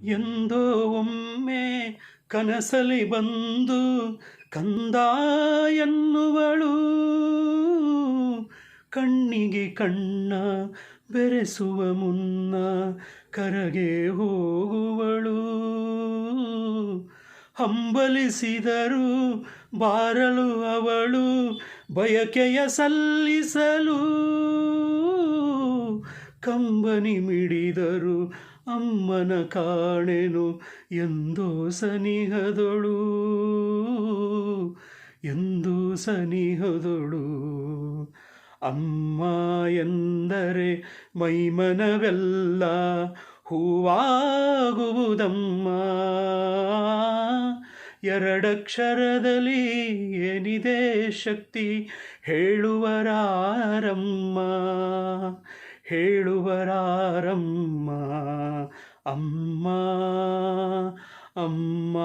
ಎಂದೋ ಒಮ್ಮೆ ಕನಸಲಿ ಬಂದು ಕಂದ ಎನ್ನುವಳು, ಕಣ್ಣಿಗೆ ಕಣ್ಣ ಬೆರೆಸುವ ಮುನ್ನ ಕರಗೆ ಹೋಗುವಳು. ಹಂಬಲಿಸಿದರು ಬಾರಲು ಅವಳು ಬಯಕೆಯ ಸಲ್ಲಿಸಲು, ಕಂಬನಿ ಮಿಡಿದರು ಅಮ್ಮನ ಕಾಣೆನು ಎಂದೋ ಸನಿಹದೊಳು, ಎಂದು ಸನಿಹದೊಳು. ಅಮ್ಮ ಎಂದರೆ ಮೈಮನವೆಲ್ಲ ಹೂವಾಗುವುದಮ್ಮ, ಎರಡಕ್ಷರದಲ್ಲಿ ಏನಿದೆ ಶಕ್ತಿ ಹೇಳುವರಾರಮ್ಮ, ಹೇಳುವರಾರಮ್ಮ. ಅಮ್ಮ ಅಮ್ಮ